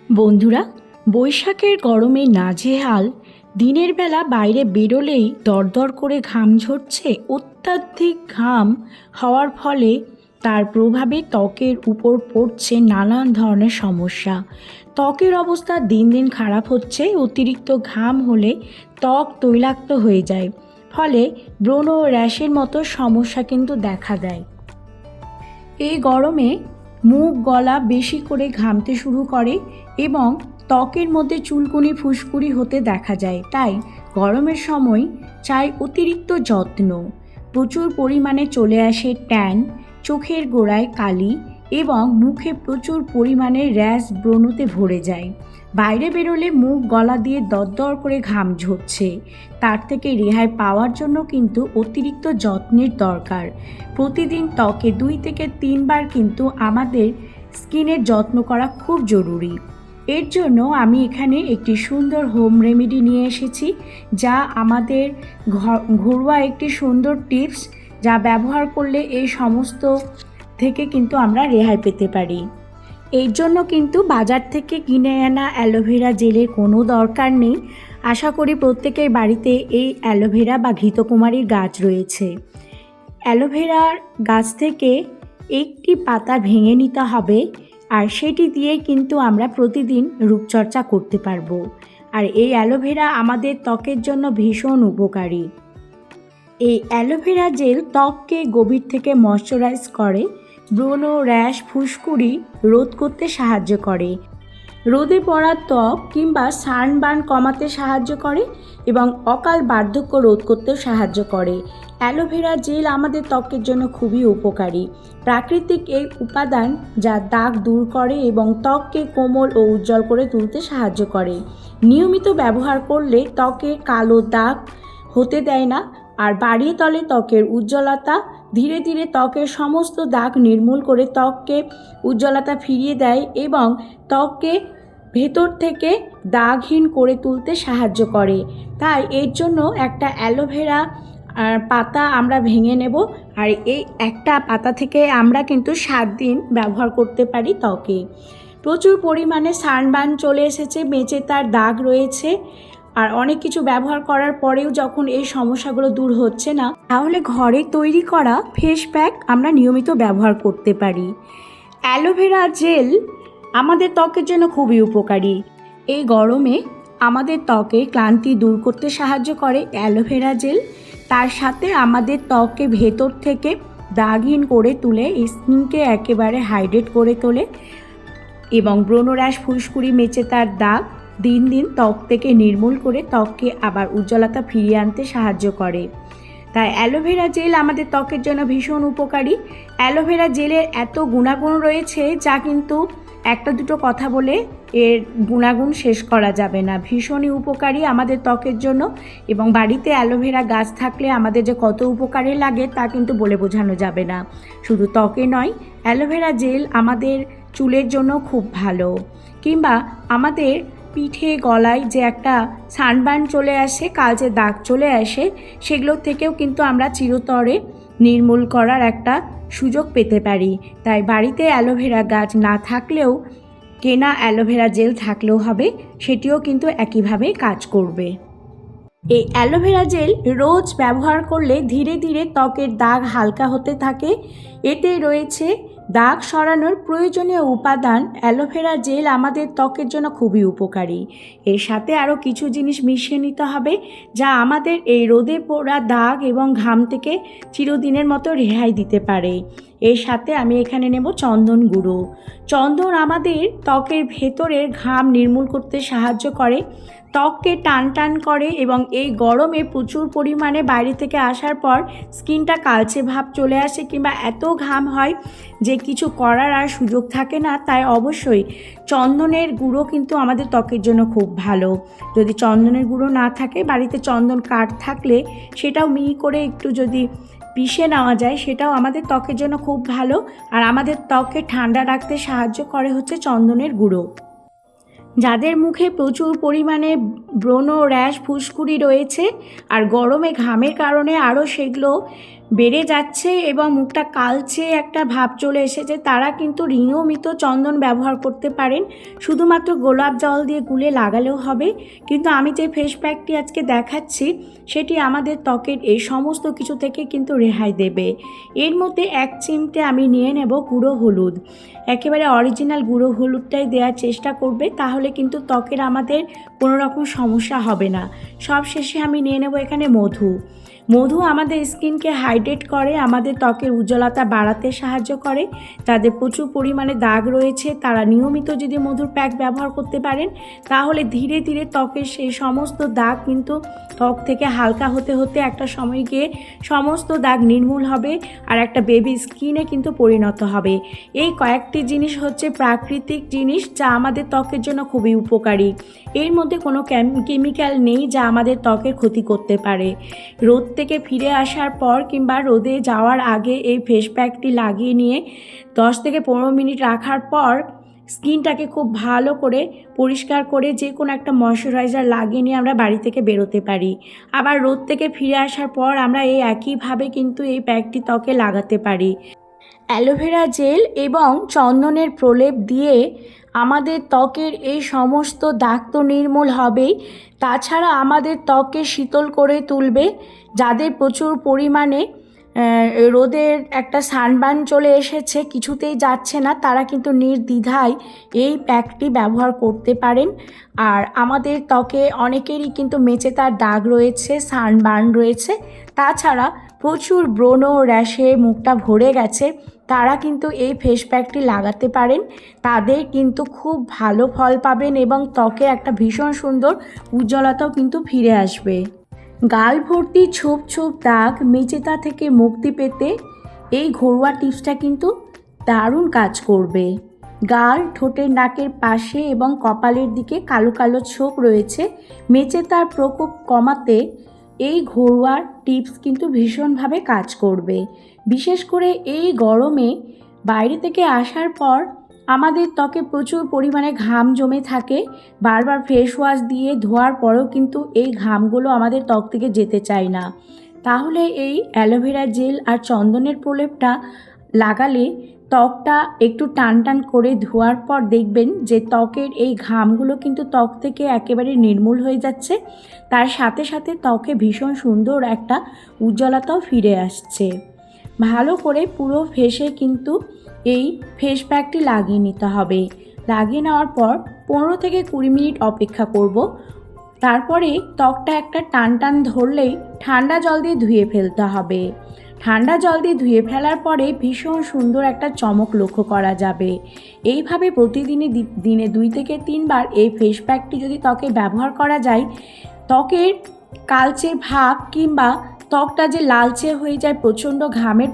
বন্ধুরা, বৈশাখের গরমে নাজেহাল দিনের বেলা বাইরে বেরোলেই দরদর করে ঘাম ঝরছে। অত্যাধিক ঘাম হওয়ার ফলে তার প্রভাবে ত্বকের উপর পড়ছে নানান ধরনের সমস্যা। ত্বকের অবস্থা দিন দিন খারাপ হচ্ছে। অতিরিক্ত ঘাম হলে ত্বক তৈলাক্ত হয়ে যায়, ফলে ব্রণ ও র্যাশের মতো সমস্যা কিন্তু দেখা দেয়। এই গরমে মুখ গলা বেশি করে ঘামতে শুরু করে এবং ত্বকের মধ্যে চুলকুনি ফুসকুড়ি হতে দেখা যায়। তাই গরমের সময় চাই অতিরিক্ত যত্ন। প্রচুর পরিমাণে চলে আসে ট্যান, চোখের গোড়ায় কালি এবং মুখে প্রচুর পরিমাণে র্যাশ ব্রণতে ভরে যায়। বাইরে বেরোলে মুখ গলা দিয়ে দরদর করে ঘাম ঝরছে। তার থেকে রেহাই পাওয়ার জন্য কিন্তু অতিরিক্ত যত্নের দরকার। প্রতিদিন ত্বকে 2 থেকে 3 বার কিন্তু আমাদের স্কিনের যত্ন করা খুব জরুরি। এর জন্য আমি এখানে একটি সুন্দর হোম রেমেডি নিয়ে এসেছি, যা আমাদের ঘরোয়া একটি সুন্দর টিপস, যা ব্যবহার করলে এই সমস্ত থেকে কিন্তু আমরা রেহাই পেতে পারি। এর জন্য কিন্তু বাজার থেকে কিনে আনা অ্যালোভেরা জেলের কোনো দরকার নেই। আশা করি প্রত্যেকের বাড়িতে এই অ্যালোভেরা বা ঘৃতকুমারীর গাছ রয়েছে। অ্যালোভেরার গাছ থেকে একটি পাতা ভেঙে নিতে হবে, আর সেটি দিয়ে কিন্তু আমরা প্রতিদিন রূপচর্চা করতে পারবো। আর এই অ্যালোভেরা আমাদের ত্বকের জন্য ভীষণ উপকারী। এই অ্যালোভেরা জেল ত্বককে গভীর থেকে ময়শ্চারাইজ করে, ব্রণ, র্যাশ, ফুসকুড়ি রোধ করতে সাহায্য করে, রোদে পড়া ত্বক কিংবা সানবার্ন কমাতে সাহায্য করে এবং অকাল বার্ধক্য রোধ করতেও সাহায্য করে। অ্যালোভেরা জেল আমাদের ত্বকের জন্য খুবই উপকারী। প্রাকৃতিক এই উপাদান যা দাগ দূর করে এবং ত্বককে কোমল ও উজ্জ্বল করে তুলতে সাহায্য করে। নিয়মিত ব্যবহার করলে ত্বকে কালো দাগ হতে দেয় না আর বাড়িয়ে তোলে ত্বকের উজ্জ্বলতা। ধীরে ধীরে ত্বকের সমস্ত দাগ নির্মূল করে ত্বককে উজ্জ্বলতা ফিরিয়ে দেয় এবং ত্বককে ভেতর থেকে দাগহীন করে তুলতে সাহায্য করে। তাই এর জন্য একটা অ্যালোভেরা পাতা আমরা ভেঙে নেব, আর এই একটা পাতা থেকে আমরা কিন্তু 7 দিন ব্যবহার করতে পারি ত্বকে। প্রচুর পরিমাণে সানবার্ন চলে এসেছে, মেচে তার দাগ রয়েছে, আর অনেক কিছু ব্যবহার করার পরেও যখন এই সমস্যাগুলো দূর হচ্ছে না, তাহলে ঘরে তৈরি করা ফেস প্যাক আমরা নিয়মিত ব্যবহার করতে পারি। অ্যালোভেরা জেল আমাদের ত্বকের জন্য খুবই উপকারী। এই গরমে আমাদের ত্বকে ক্লান্তি দূর করতে সাহায্য করে অ্যালোভেরা জেল। তার সাথে আমাদের ত্বককে ভেতর থেকে দাগহীন করে তুলে, স্কিনকে একেবারে হাইড্রেট করে তোলে এবং ব্রণ, র্যাশ, ফুসকুড়ি, মেচে তার দাগ দিন দিন ত্বক থেকে নির্মূল করে ত্বককে আবার উজ্জ্বলতা ফিরিয়ে আনতে সাহায্য করে। তাই অ্যালোভেরা জেল আমাদের ত্বকের জন্য ভীষণ উপকারী। অ্যালোভেরা জেলের এত গুণাগুণ রয়েছে যা কিন্তু একটা দুটো কথা বলে এর গুণাগুণ শেষ করা যাবে না। ভীষণই উপকারী আমাদের ত্বকের জন্য, এবং বাড়িতে অ্যালোভেরা গাছ থাকলে আমাদের যে কত উপকারে লাগে তা কিন্তু বলে বোঝানো যাবে না। শুধু ত্বকে নয়, অ্যালোভেরা জেল আমাদের চুলের জন্য খুব ভালো। কিংবা আমাদের পিঠে গলায় যে একটা সানবার্ন চলে আসে, কালচে দাগ চলে আসে, সেগুলোর থেকেও কিন্তু আমরা চিরতরে নির্মূল করার একটা সুযোগ পেতে পারি। তাই বাড়িতে অ্যালোভেরা গাছ না থাকলেও কেনা অ্যালোভেরা জেল থাকলেও হবে, সেটিও কিন্তু একইভাবে কাজ করবে। এই অ্যালোভেরা জেল রোজ ব্যবহার করলে ধীরে ধীরে ত্বকের দাগ হালকা হতে থাকে। এতে রয়েছে দাগ সরানোর প্রয়োজনীয় উপাদান। অ্যালোভেরা জেল আমাদের ত্বকের জন্য খুবই উপকারী। এর সাথে আরও কিছু জিনিস মিশিয়ে নিতে হবে, যা আমাদের এই রোদে পোড়া দাগ এবং ঘাম থেকে চিরদিনের মতো রেহাই দিতে পারে। এর সাথে আমি এখানে নেব চন্দন গুঁড়ো। চন্দন আমাদের ত্বকের ভেতরের ঘাম নির্মূল করতে সাহায্য করে, ত্বককে টান টান করে এবং এই গরমে প্রচুর পরিমাণে বাইরে থেকে আসার পর স্কিনটা কালচে ভাব চলে আসে কিংবা এত ঘাম হয় যে কিছু করার আর সুযোগ থাকে না। তাই অবশ্যই চন্দনের গুঁড়ো কিন্তু আমাদের ত্বকের জন্য খুব ভালো। যদি চন্দনের গুঁড়ো না থাকে, বাড়িতে চন্দন কাঠ থাকলে সেটাও মিহি করে একটু যদি পিষে নেওয়া যায়, সেটাও আমাদের ত্বকের জন্য খুব ভালো। আর আমাদের ত্বককে ঠান্ডা রাখতে সাহায্য করে হচ্ছে চন্দনের গুঁড়ো। যাদের মুখে প্রচুর পরিমাণে ব্রণ, র্যাশ, ফুসকুড়ি রয়েছে আর গরমে ঘামের কারণে আরও সেগুলো বেড়ে যাচ্ছে এবং মুখটা কালচে একটা ভাব চলে এসেছে, তারা কিন্তু নিয়মিত চন্দন ব্যবহার করতে পারেন। শুধুমাত্র গোলাপ জল দিয়ে গুলে লাগালেও হবে, কিন্তু আমি যে ফেস প্যাকটি আজকে দেখাচ্ছি সেটি আমাদের ত্বকের এই সমস্ত কিছু থেকে কিন্তু রেহাই দেবে। এর মধ্যে 1 চিমটে আমি নিয়ে নেব গুঁড়ো হলুদ। একেবারে অরিজিনাল গুঁড়ো হলুদটাই দেওয়ার চেষ্টা করবে, তাহলে কিন্তু ত্বকের আমাদের কোনো রকম সমস্যা হবে না। সব শেষে আমি নিয়ে নেব এখানে মধু। মধু আমাদের স্কিনকে হাইড্রেট করে, আমাদের ত্বকের উজ্জ্বলতা বাড়াতে সাহায্য করে। যাদের প্রচুর পরিমাণে দাগ রয়েছে তারা নিয়মিত যদি মধুর প্যাক ব্যবহার করতে পারেন, তাহলে ধীরে ধীরে ত্বকের সেই সমস্ত দাগ কিন্তু ত্বক থেকে হালকা হতে হতে একটা সময় গিয়ে সমস্ত দাগ নির্মূল হবে আর একটা বেবি স্কিনে কিন্তু পরিণত হবে। এই কয়েকটি জিনিস হচ্ছে প্রাকৃতিক জিনিস যা আমাদের ত্বকের জন্য খুবই উপকারী। এর মধ্যে কোনো কেমিক্যাল নেই যা আমাদের ত্বকের ক্ষতি করতে পারে। রোদ থেকে ফিরে আসার পর কিংবা রোদে যাওয়ার আগে এই ফেস প্যাকটি লাগিয়ে নিয়ে 10 থেকে 15 মিনিট রাখার পর স্কিনটাকে খুব ভালো করে পরিষ্কার করে যে কোনো একটা ময়শ্চারাইজার লাগিয়ে নিয়ে আমরা বাড়ি থেকে বেরোতে পারি। আবার রোদ থেকে ফিরে আসার পর আমরা এই একইভাবে কিন্তু এই প্যাকটি ত্বকে লাগাতে পারি। অ্যালোভেরা জেল এবং চন্দনের প্রলেপ দিয়ে আমাদের ত্বকের এই সমস্ত দাগ তো নির্মূল হবেই, তাছাড়া আমাদের ত্বককে শীতল করে তুলবে। যাদের প্রচুর পরিমাণে রোদের একটা সানবার্ন চলে এসেছে, কিছুতেই যাচ্ছে না, তারা কিন্তু নির্দ্বিধায় এই প্যাকটি ব্যবহার করতে পারেন। আর আমাদের ত্বকে অনেকেরই কিন্তু মেচেদার দাগ রয়েছে, সানবার্ন রয়েছে, তাছাড়া প্রচুর ব্রণ র্যাশে মুখটা ভরে গেছে, তারা কিন্তু এই ফেস প্যাকটি লাগাতে পারেন। তাদের কিন্তু খুব ভালো ফল পাবেন এবং ত্বকে একটা ভীষণ সুন্দর উজ্জ্বলতাও কিন্তু ফিরে আসবে। গাল ভর্তি ছোপ ছোপ দাগ মেচেতা থেকে মুক্তি পেতে এই ঘরোয়া টিপসটা কিন্তু দারুণ কাজ করবে। গাল, ঠোঁটের, নাকের পাশে এবং কপালের দিকে কালো কালো ছোপ রয়েছে, মেচেতার প্রকোপ কমাতে এই ঘরোয়া টিপস কিন্তু ভীষণভাবে কাজ করবে। বিশেষ করে এই গরমে বাইরে থেকে আসার পর আমাদের ত্বকে প্রচুর পরিমাণে ঘাম জমে থাকে, বারবার ফেস ওয়াশ দিয়ে ধোয়ার পরেও কিন্তু এই ঘামগুলো আমাদের ত্বক থেকে যেতে চায় না। তাহলে এই অ্যালোভেরা জেল আর চন্দনের প্রলেপটা লাগালে ত্বকটা একটু টান টান করে ধোয়ার পর দেখবেন যে ত্বকের এই ঘামগুলো কিন্তু ত্বক থেকে একেবারে নির্মূল হয়ে যাচ্ছে, তার সাথে সাথে ত্বকে ভীষণ সুন্দর একটা উজ্জ্বলতাও ফিরে আসছে। ভালো করে পুরো ফেসে কিন্তু এই ফেস প্যাকটি লাগিয়ে নিতে হবে। লাগিয়ে নেওয়ার পর 15 থেকে 20 মিনিট অপেক্ষা করব। তারপরে ত্বকটা একটা টান টান ধরলেই ঠান্ডা জল দিয়ে ধুয়ে ফেলতে হবে। ঠান্ডা জল দিয়ে ধুয়ে ফেলার পরে ভীষণ সুন্দর একটা চমক লক্ষ্য করা যাবে। এইভাবে প্রতিদিনই দিনে 2 থেকে 3 বার এই ফেস প্যাকটি যদি ত্বকে ব্যবহার করা যায়, ত্বকের কালচে ভাব কিংবা ত্বকটা যে লালচে হয়ে যায় প্রচণ্ড ঘামের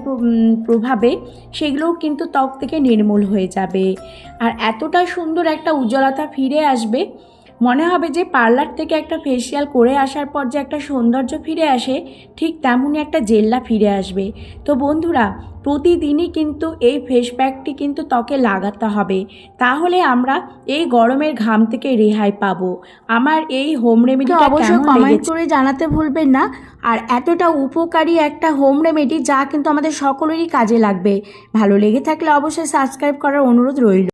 প্রভাবে, সেগুলোও কিন্তু ত্বক থেকে নির্মূল হয়ে যাবে। আর এতটা সুন্দর একটা উজ্জ্বলতা ফিরে আসবে, মনে হবে যে পার্লার থেকে একটা ফেসিয়াল করে আসার পর যে একটা সৌন্দর্য ফিরে আসে, ঠিক তেমনই একটা জেল্লা ফিরে আসবে। তো বন্ধুরা, প্রতিদিনই কিন্তু এই ফেস প্যাকটি কিন্তু ত্বকে লাগাতে হবে, তাহলে আমরা এই গরমের ঘাম থেকে রেহাই পাবো। আমার এই হোম রেমেডিটা অবশ্যই কমেন্ট করে জানাতে ভুলবেন না। আর এতটা উপকারী একটা হোম রেমেডি যা কিন্তু আমাদের সকলেরই কাজে লাগবে। ভালো লেগে থাকলে অবশ্যই সাবস্ক্রাইব করার অনুরোধ রইল।